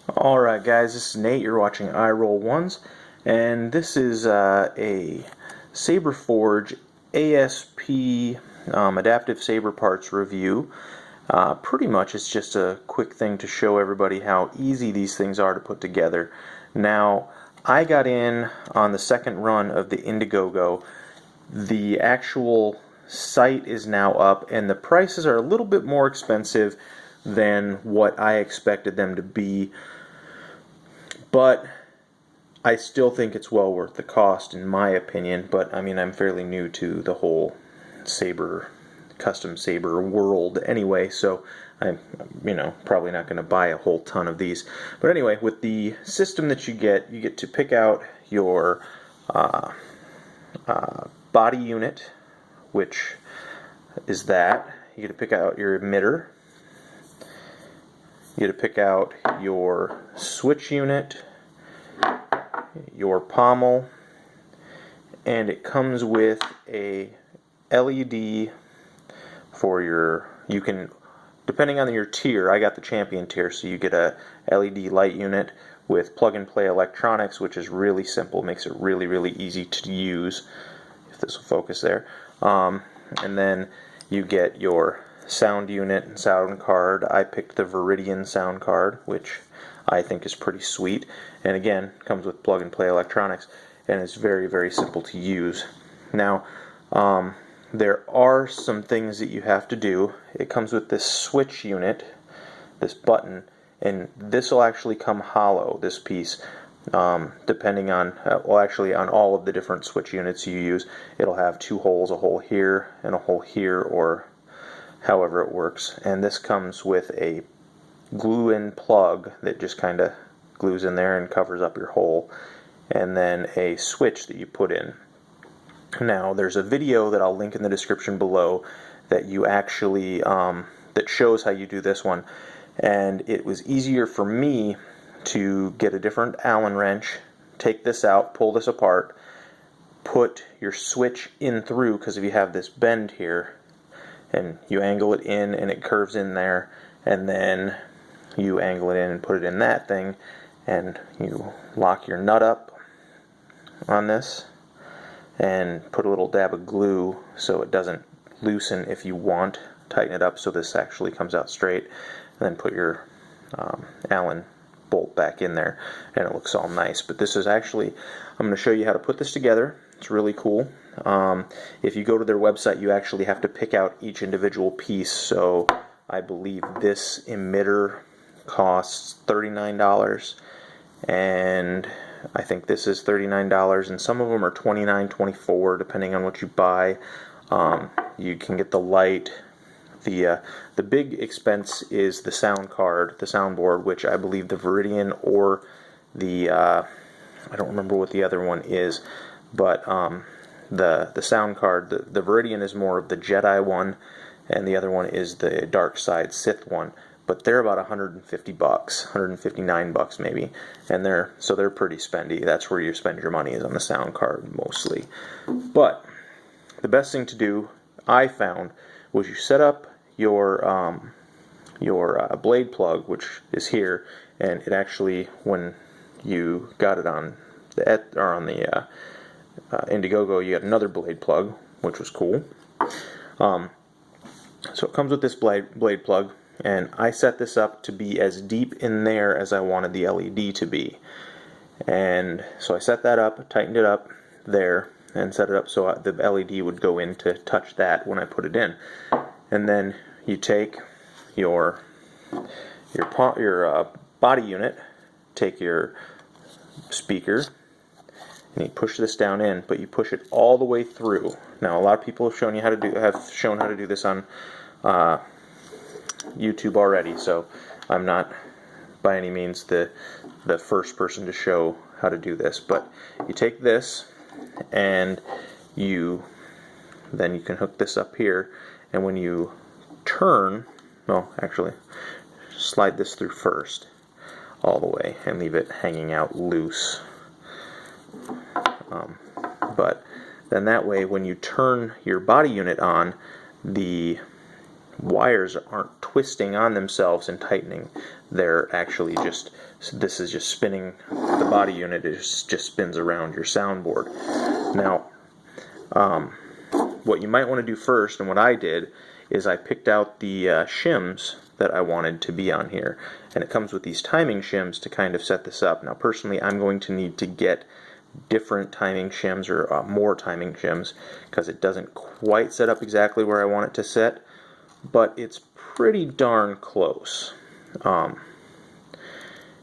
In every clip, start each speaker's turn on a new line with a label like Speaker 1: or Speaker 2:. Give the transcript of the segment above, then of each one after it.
Speaker 1: Alright guys, this is Nate, you're watching iRoll1s, and this is a Saberforge ASP Adaptive Saber Parts review. Pretty much it's just a quick thing to show everybody how easy these things are to put together. Now, I got in on the second run of the Indiegogo. The actual site is now up, and the prices are a little bit more expensive than what I expected them to be. But I still think it's well worth the cost, in my opinion. But I mean, I'm fairly new to the whole Saber, custom Saber world anyway, so I'm, probably not going to buy a whole ton of these. But anyway, with the system that you get to pick out your body unit, which is that. You get to pick out your emitter. You get to pick out your switch unit, your pommel, and it comes with a LED for you can, depending on your tier, I got the champion tier, so you get a LED light unit with plug-and-play electronics, which is really simple, makes it really, really easy to use, if this will focus there. And then you get your sound unit and sound card. I picked the Viridian sound card, which I think is pretty sweet, and again comes with plug and play electronics, and it's very, very simple to use. Now there are some things that you have to do. It comes with this switch unit, this button, and this will actually come hollow, this piece, depending on, well, actually on all of the different switch units you use. It'll have two holes, a hole here and a hole here, or however it works. And this comes with a glue-in plug that just kind of glues in there and covers up your hole, and then a switch that you put in. Now, there's a video that I'll link in the description below that you actually that shows how you do this one, and it was easier for me to get a different Allen wrench, take this out, pull this apart, put your switch in through, because if you have this bend here and you angle it in and it curves in there, and then you angle it in and put it in that thing, and you lock your nut up on this and put a little dab of glue so it doesn't loosen if you want. Tighten it up so this actually comes out straight, and then put your Allen bolt back in there, and it looks all nice. But this is actually, I'm going to show you how to put this together. It's really cool. If you go to their website, you actually have to pick out each individual piece. So I believe this emitter costs $39, and I think this is $39, and some of them are $29, $24, depending on what you buy. You can get the light. The big expense is the sound card, the soundboard, which I believe the Viridian or the I don't remember what the other one is, but the sound card, the Viridian is more of the Jedi one, and the other one is the Dark Side Sith one. But they're about $150, $159 maybe, and they're pretty spendy. That's where you spend your money, is on the sound card mostly. But the best thing to do, I found, was you set up your blade plug, which is here, and it actually, when you got it on the Indiegogo, you got another blade plug, which was cool. So it comes with this blade plug, and I set this up to be as deep in there as I wanted the LED to be. And so I set that up, tightened it up there, and set it up so the LED would go in to touch that when I put it in. And then you take your body unit, take your speaker, and you push this down in, but you push it all the way through. Now, a lot of people have shown how to do this on YouTube already, so I'm not by any means the first person to show how to do this. But you take this, and then you can hook this up here, and when you turn, well, actually, slide this through first all the way and leave it hanging out loose. But then that way, when you turn your body unit on, the wires aren't twisting on themselves and tightening. They're actually just, this is just spinning, the body unit just spins around your soundboard. Now, what you might want to do first, and what I did, is I picked out the shims that I wanted to be on here. And it comes with these timing shims to kind of set this up. Now personally, I'm going to need to get different timing shims, or more timing shims, because it doesn't quite set up exactly where I want it to sit, but it's pretty darn close.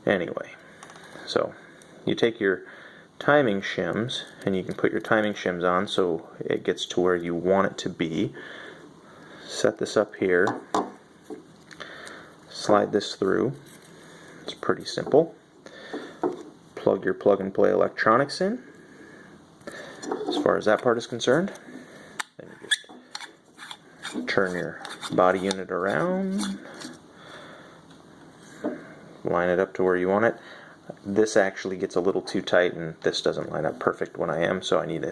Speaker 1: Anyway, so you take your timing shims and you can put your timing shims on so it gets to where you want it to be. Set this up here, slide this through. It's pretty simple. Plug your plug and play electronics in as far as that part is concerned. Then you just turn your body unit around, line it up to where you want it. This actually gets a little too tight and this doesn't line up perfect when I am, so I need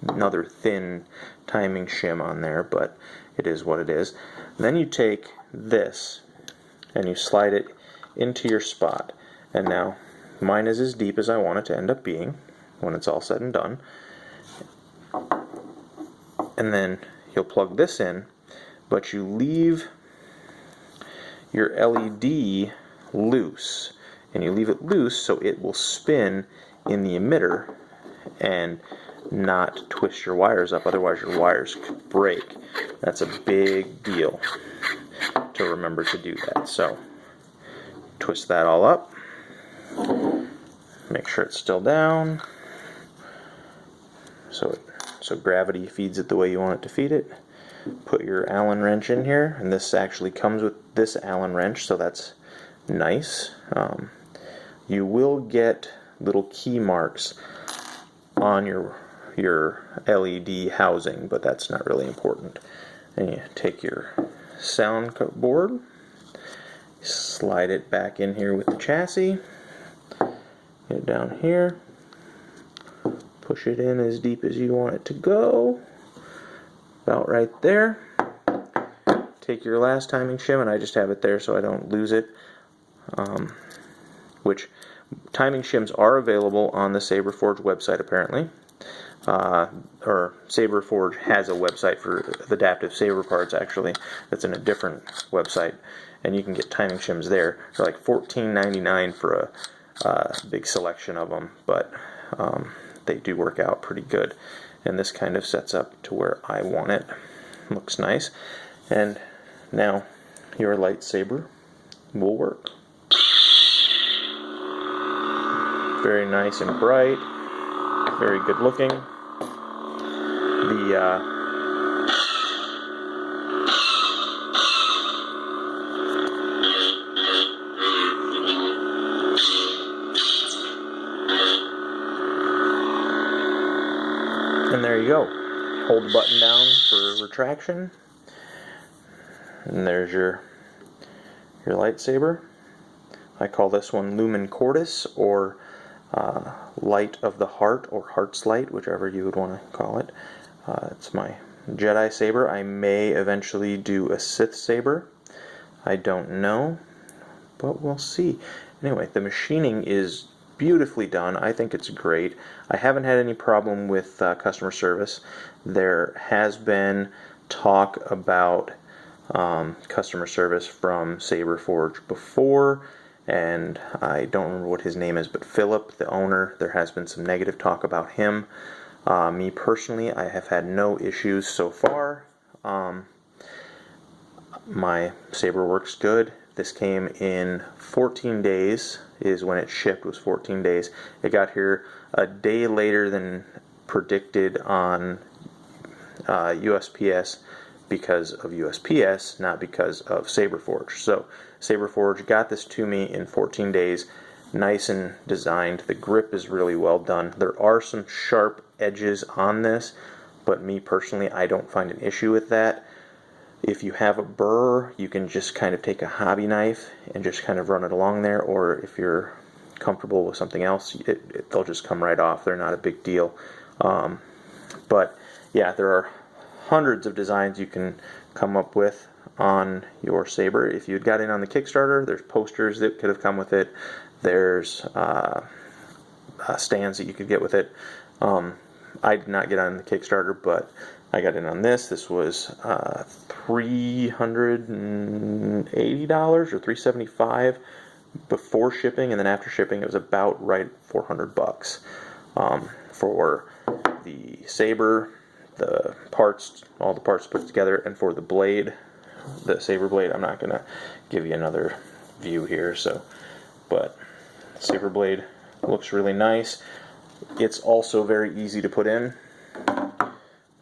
Speaker 1: another thin timing shim on there, but it is what it is. Then you take this and you slide it into your spot, and now mine is as deep as I want it to end up being when it's all said and done. And then you'll plug this in, but you leave your LED loose, and you leave it loose so it will spin in the emitter and not twist your wires up, otherwise your wires could break. That's a big deal to remember to do that. So twist that all up, make sure it's still down so gravity feeds it the way you want it to feed it. Put your Allen wrench in here, and this actually comes with this Allen wrench, so that's nice. You will get little key marks on your LED housing, but that's not really important. And you take your sound board, slide it back in here with the chassis, get it down here, push it in as deep as you want it to go, about right there. Take your last timing shim, and I just have it there so I don't lose it, which timing shims are available on the Saberforge website apparently. Or Saberforge has a website for the adaptive saber parts actually that's in a different website, and you can get timing shims there. They're like $14.99 for a big selection of them, but they do work out pretty good, and this kind of sets up to where I want it. Looks nice. And now your lightsaber will work. Very nice and bright, very good looking. And there you go. Hold the button down for retraction, and there's your lightsaber. I call this one Lumen Cordis, or Light of the Heart, or Heart's Light, whichever you would want to call it. It's my Jedi saber. I may eventually do a Sith saber. I don't know, but we'll see. Anyway, the machining is beautifully done. I think it's great. I haven't had any problem with customer service. There has been talk about customer service from Saberforge before, and I don't remember what his name is, but Philip, the owner, there has been some negative talk about him. Me personally, I have had no issues so far. My saber works good. This came in 14 days, is when it shipped, was 14 days. It got here a day later than predicted on USPS because of USPS, not because of Saberforge. So Saberforge got this to me in 14 days, nice and designed. The grip is really well done. There are some sharp edges on this, but me personally, I don't find an issue with that. If you have a burr, you can just kind of take a hobby knife and just kind of run it along there, or if you're comfortable with something else, they'll just come right off. They're not a big deal. But yeah, there are hundreds of designs you can come up with. on your Saber. If you had got in on the Kickstarter, there's posters that could have come with it. There's stands that you could get with it. I did not get on the Kickstarter, but I got in on this. This was $380 or $375 before shipping, and then after shipping it was about right $400 for the Saber, the parts, all the parts put together, and for the blade, the Saber blade. I'm not going to give you another view here, but Saber blade looks really nice. It's also very easy to put in,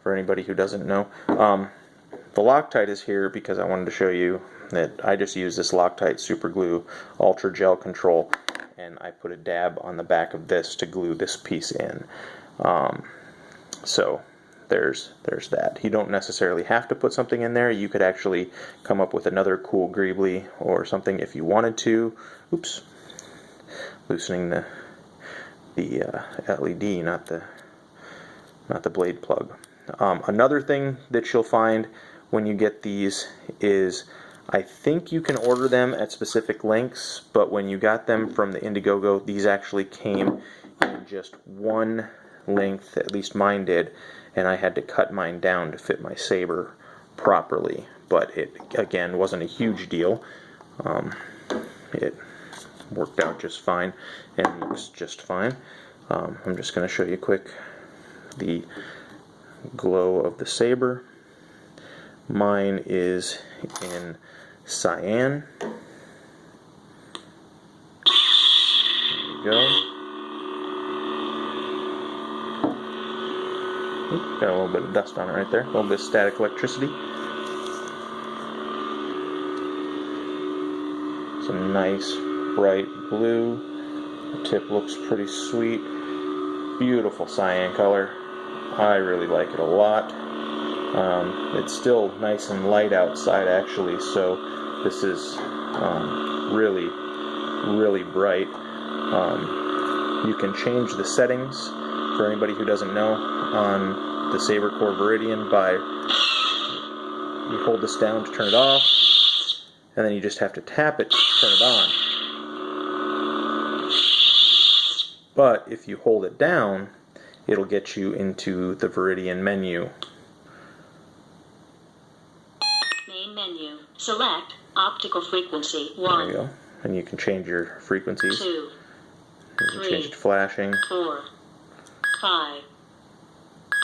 Speaker 1: for anybody who doesn't know. The Loctite is here because I wanted to show you that I just use this Loctite Super Glue Ultra Gel Control, and I put a dab on the back of this to glue this piece in. So there's that. You don't necessarily have to put something in there. You could actually come up with another cool greebly or something if you wanted to. Oops, loosening the LED, not the blade plug. Another thing that you'll find when you get these is, I think you can order them at specific lengths, but when you got them from the Indiegogo, these actually came in just one length, at least mine did, and I had to cut mine down to fit my Saber properly. But it, again, wasn't a huge deal. It worked out just fine and looks just fine. I'm just going to show you quick the glow of the Saber. Mine is in cyan. There you go. Oop, got a little bit of dust on it right there. A little bit of static electricity. It's a nice bright blue. The tip looks pretty sweet. Beautiful cyan color. I really like it a lot. It's still nice and light outside actually, so this is really, really bright. You can change the settings, for anybody who doesn't know, on the Saber Core Viridian by, you hold this down to turn it off, and then you just have to tap it to turn it on. But if you hold it down, it'll get you into the Viridian menu.
Speaker 2: Main menu. Select optical frequency 1.
Speaker 1: There you go. And you can change your frequencies.
Speaker 2: 2,
Speaker 1: You can
Speaker 2: 3,
Speaker 1: change it to flashing.
Speaker 2: 4, 5,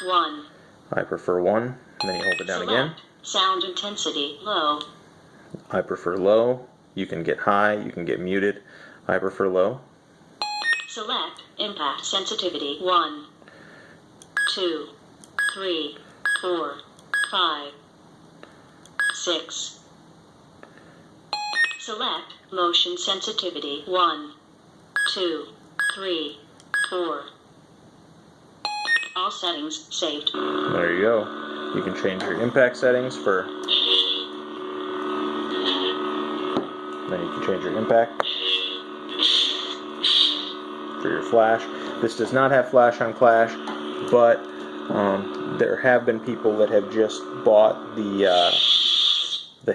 Speaker 2: 1.
Speaker 1: I prefer 1. And then you hold it down again.
Speaker 2: Sound intensity low.
Speaker 1: I prefer low. You can get high. You can get muted. I prefer low.
Speaker 2: Select impact sensitivity 1, 2, 3, 4, 5, 6. Select motion sensitivity 1, 2, 3, 4. All settings saved.
Speaker 1: There you go. You can change your impact settings for. Then you can change your impact for your flash. This does not have flash on clash, but there have been people that have just bought the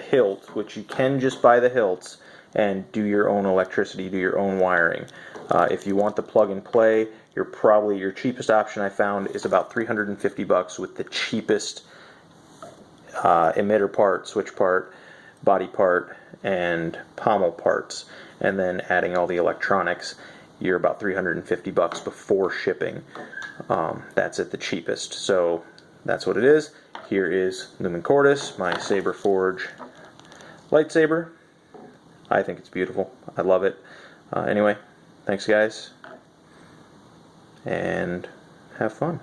Speaker 1: hilt, which you can just buy the hilts and do your own electricity, do your own wiring. If you want the plug and play, your cheapest option I found is about $350 with the cheapest emitter part, switch part, body part, and pommel parts, and then adding all the electronics, you're about $350 before shipping. That's at the cheapest. So that's what it is. Here is Lumen Cordis, my Saberforge lightsaber. I think it's beautiful. I love it. Anyway, thanks guys, and have fun.